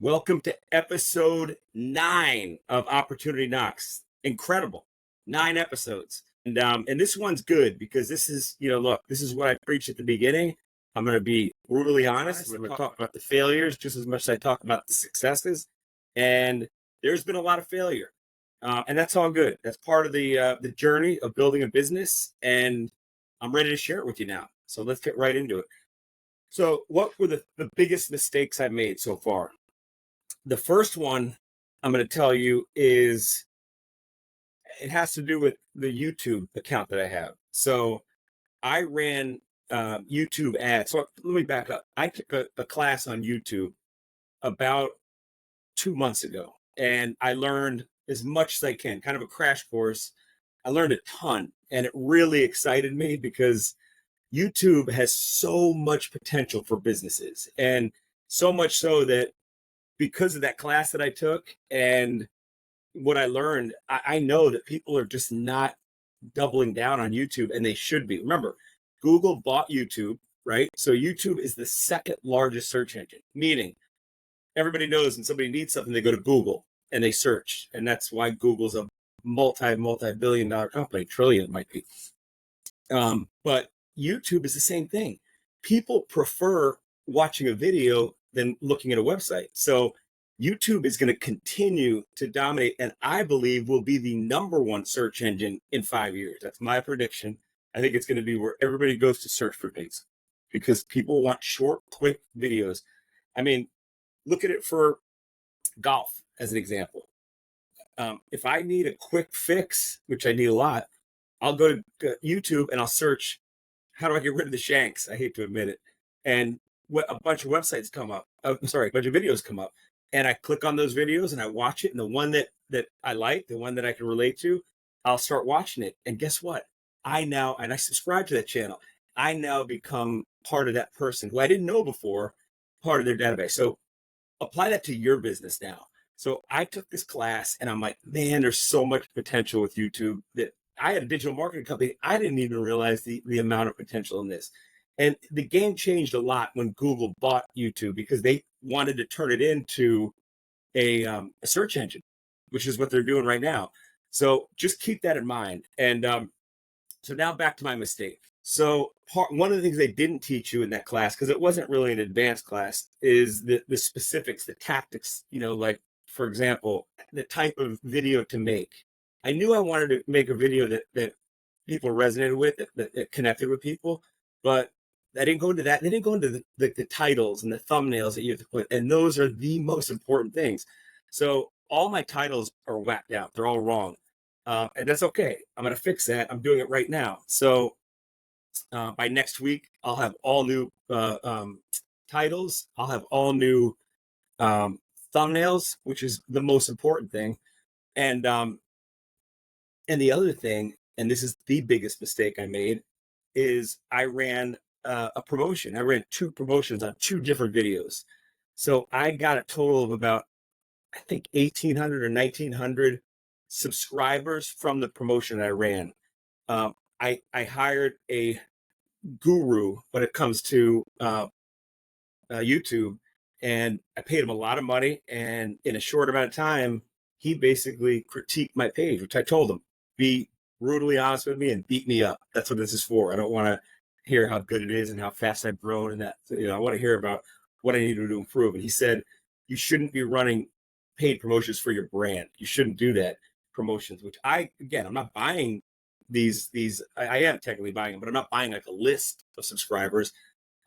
Welcome to episode 9 of Opportunity Knocks. Incredible. 9 episodes. And this one's good because this is, look, this is what I preach at the beginning. I'm going to be brutally honest. We're going to talk about the failures just as much as I talk about the successes. And there's been a lot of failure. And that's all good. That's part of the journey of building a business. And I'm ready to share it with you now. So let's get right into it. So what were the biggest mistakes I made so far? The first one I'm going to tell you is it has to do with the YouTube account that I have. So I ran YouTube ads. So let me back up. I took a class on YouTube about 2 months ago, and I learned as much as I can, kind of a crash course. I learned a ton, and it really excited me because YouTube has so much potential for businesses, and so much so that because of that class that I took and what I learned, I know that people are just not doubling down on YouTube, and they should be. Remember, Google bought YouTube, right? So YouTube is the second largest search engine, meaning everybody knows when somebody needs something, they go to Google and they search. And that's why Google's a multi-billion dollar company, trillion it might be. But YouTube is the same thing. People prefer watching a video than looking at a website. So YouTube is going to continue to dominate, and I believe will be the number one search engine in 5 years. That's my prediction. I think it's going to be where everybody goes to search for things because people want short, quick videos. I mean, look at it for golf as an example. If I need a quick fix, which I need a lot, I'll go to YouTube and I'll search, how do I get rid of the shanks? I hate to admit it. And a bunch of websites come up. A bunch of videos come up. And I click on those videos and I watch it. And the one that I like, the one that I can relate to, I'll start watching it. And guess what? And I subscribe to that channel. I now become part of that person who I didn't know before, part of their database. So apply that to your business now. So I took this class and I'm like, man, there's so much potential with YouTube that I had a digital marketing company. I didn't even realize the amount of potential in this. And the game changed a lot when Google bought YouTube because they wanted to turn it into a search engine, which is what they're doing right now. So just keep that in mind. And so now back to my mistake. So one of the things they didn't teach you in that class, because it wasn't really an advanced class, is the specifics, the tactics, like, for example, the type of video to make. I knew I wanted to make a video that people resonated with, that connected with people, but I didn't go into that. They didn't go into the titles and the thumbnails that you have to put, and those are the most important things. So all my titles are whacked out. They're all wrong. And that's okay. I'm going to fix that. I'm doing it right now. So by next week, I'll have all new titles. I'll have all new thumbnails, which is the most important thing. And the other thing, and this is the biggest mistake I made, is I ran a promotion. I ran 2 promotions on 2 different videos. So I got a total of about, I think, 1,800 or 1,900 subscribers from the promotion I ran. I hired a guru when it comes to YouTube, and I paid him a lot of money. And in a short amount of time, he basically critiqued my page, which I told him, be brutally honest with me and beat me up. That's what this is for. I don't want to hear how good it is and how fast I've grown and that, I want to hear about what I need to do to improve. And he said, you shouldn't be running paid promotions for your brand. You shouldn't do that promotions, which I'm not buying these, I am technically buying them, but I'm not buying like a list of subscribers.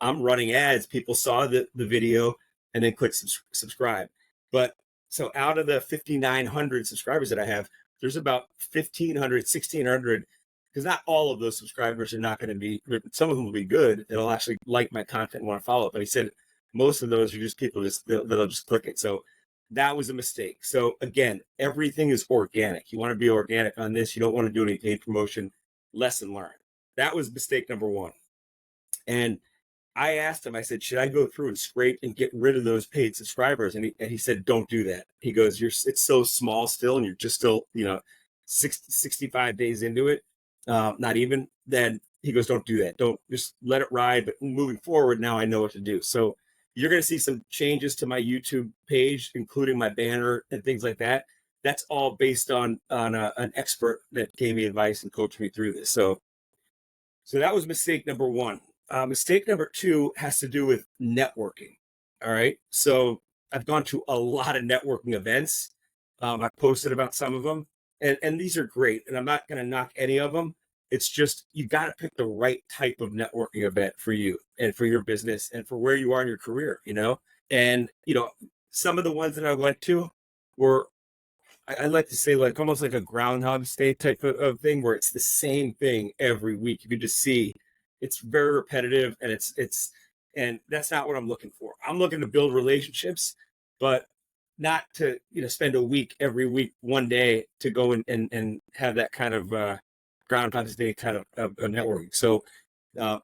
I'm running ads. People saw the video and then click subscribe. But so out of the 5,900 subscribers that I have, there's about 1,500, 1,600, because not all of those subscribers are not going to be, some of them will be good. They'll actually like my content and want to follow it. But he said most of those are just people that'll just click it. So that was a mistake. So again, everything is organic. You want to be organic on this. You don't want to do any paid promotion. Lesson learned. That was mistake number 1. And I asked him, I said, should I go through and scrape and get rid of those paid subscribers? And he said, don't do that. He goes, it's so small still, and you're just still, 65 days into it. Not even then. He goes, don't do that. Don't, just let it ride. But moving forward, now I know what to do. So You're going to see some changes to my YouTube page, including my banner and things like that. That's all based on an expert that gave me advice and coached me through this. So that was mistake number one. Mistake number two has to do with networking. All right. So I've gone to a lot of networking events. I've posted about some of them, and these are great. And I'm not going to knock any of them. It's just you got to pick the right type of networking event for you and for your business and for where you are in your career, And, some of the ones that I went to were, I like to say, like almost like a Groundhog Day type of thing where it's the same thing every week. You can just see it's very repetitive, and and that's not what I'm looking for. I'm looking to build relationships, but not to, spend a week every week, one day to go and have that kind of Groundhog Day kind of networking. So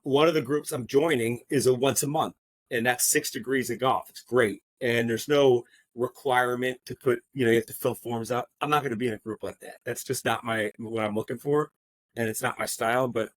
one of the groups I'm joining is a once a month, and that's 6 Degrees of Golf. It's great. And there's no requirement to put, you have to fill forms out. I'm not going to be in a group like that. That's just not what I'm looking for. And it's not my style, but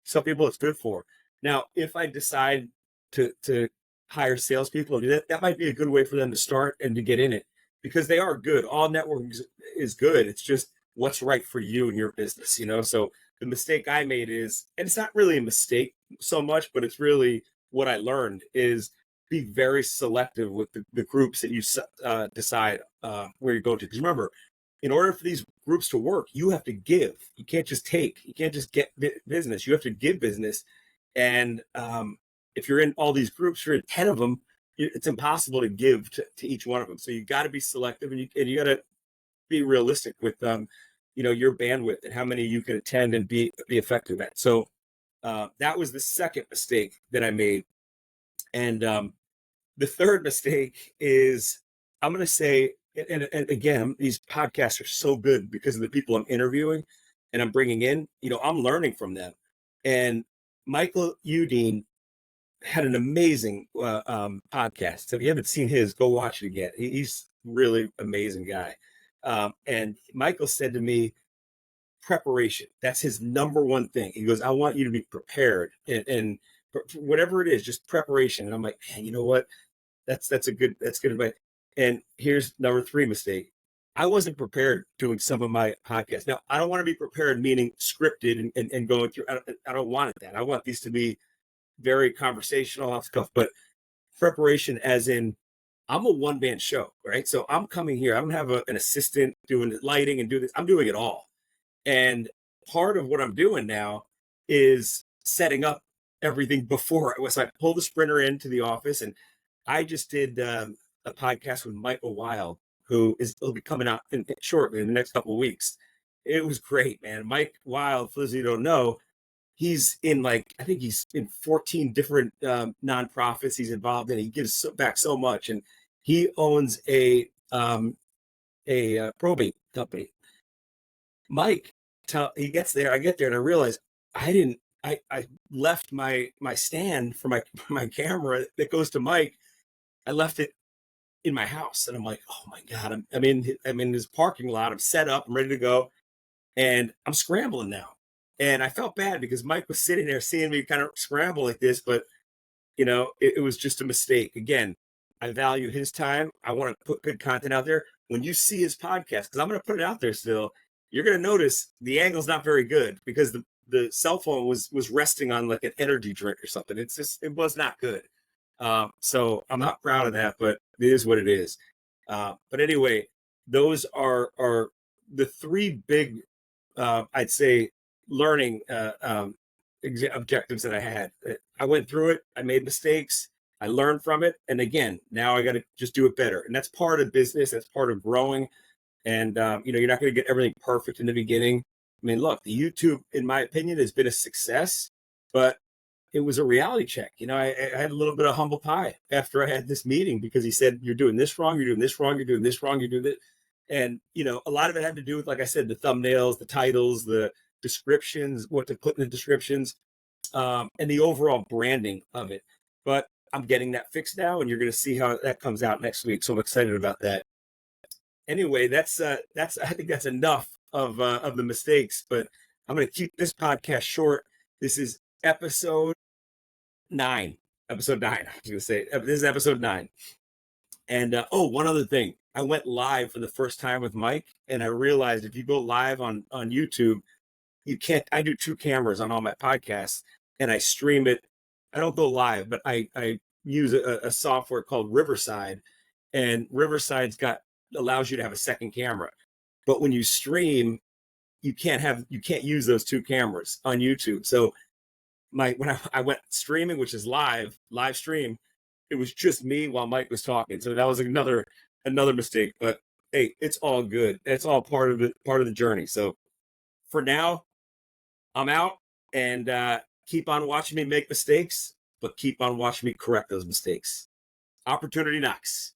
some people it's good for. Now, if I decide to hire salespeople, that might be a good way for them to start and to get in it, because they are good. All networking is good. It's just what's right for you and your business, So the mistake I made is, and it's not really a mistake so much, but it's really what I learned is be very selective with the groups that you decide where you go to. Because remember, in order for these groups to work, you have to give. You can't just take. You can't just get business. You have to give business. And if you're in all these groups, you're in 10 of them, it's impossible to give to each one of them. So you got to be selective, and you got to be realistic with your bandwidth and how many you can attend and be effective at. So that was the second mistake that I made. And the third mistake is, I'm going to say, and again, these podcasts are so good because of the people I'm interviewing and I'm bringing in, I'm learning from them. And Michael Udine had an amazing podcast. So if you haven't seen his, go watch it again. He's really amazing guy. And Michael said to me, preparation. That's his number one thing. He goes, I want you to be prepared, and whatever it is, just preparation. And I'm like, man, you know what? That's good advice. And here's number three mistake. I wasn't prepared doing some of my podcasts. Now, I don't want to be prepared, meaning scripted and going through. I don't want that. I want these to be very conversational off stuff, but preparation as in I'm a one-man show, right? So I'm coming here. I don't have an assistant doing the lighting and do this. I'm doing it all. And part of what I'm doing now is setting up everything before I pull the sprinter into the office. And I just did a podcast with Michael Wild, will be coming out shortly in the next couple of weeks. It was great, man. Mike Wild, for those of you who don't know, he's in I think he's in 14 different nonprofits he's involved in. He gives back so much, and he owns a probate company. Mike, he gets there, I get there, and I realize I left my stand for my camera that goes to Mike. I left it in my house, and I'm like, oh my God, I'm in his parking lot. I'm set up, I'm ready to go, and I'm scrambling now. And I felt bad because Mike was sitting there seeing me kind of scramble like this, but it was just a mistake. Again, I value his time. I want to put good content out there. When you see his podcast, because I'm going to put it out there still, you're going to notice the angle's not very good because the cell phone was resting on like an energy drink or something. It was not good. So I'm not proud of that, but it is what it is. But anyway, those are the three big, I'd say, learning objectives that I had. I went through it. I made mistakes. I learned from it. And again, now I got to just do it better. And that's part of business. That's part of growing. And, you're not going to get everything perfect in the beginning. I mean, look, the YouTube, in my opinion, has been a success, but it was a reality check. I had a little bit of humble pie after I had this meeting because he said, you're doing this wrong. You're doing this wrong. You're doing this wrong. You're doing this. And, a lot of it had to do with, like I said, the thumbnails, the titles, the descriptions, what to put in the descriptions, and the overall branding of it. But I'm getting that fixed now, and you're going to see how that comes out next week. So I'm excited about that. Anyway, that's I think that's enough of the mistakes, but I'm going to keep this podcast short. This is episode 9. Episode 9. I was going to say, this is episode 9. And one other thing. I went live for the first time with Mike, and I realized if you go live on YouTube, you can't. I do 2 cameras on all my podcasts, and I stream it. I don't go live, but I use a software called Riverside, and Riverside's allows you to have a second camera. But when you stream, you can't use those 2 cameras on YouTube. So when I went streaming, which is live stream, it was just me while Mike was talking. So that was another mistake. But hey, it's all good. It's all part of the journey. So for now, I'm out, and keep on watching me make mistakes, but keep on watching me correct those mistakes. Opportunity knocks.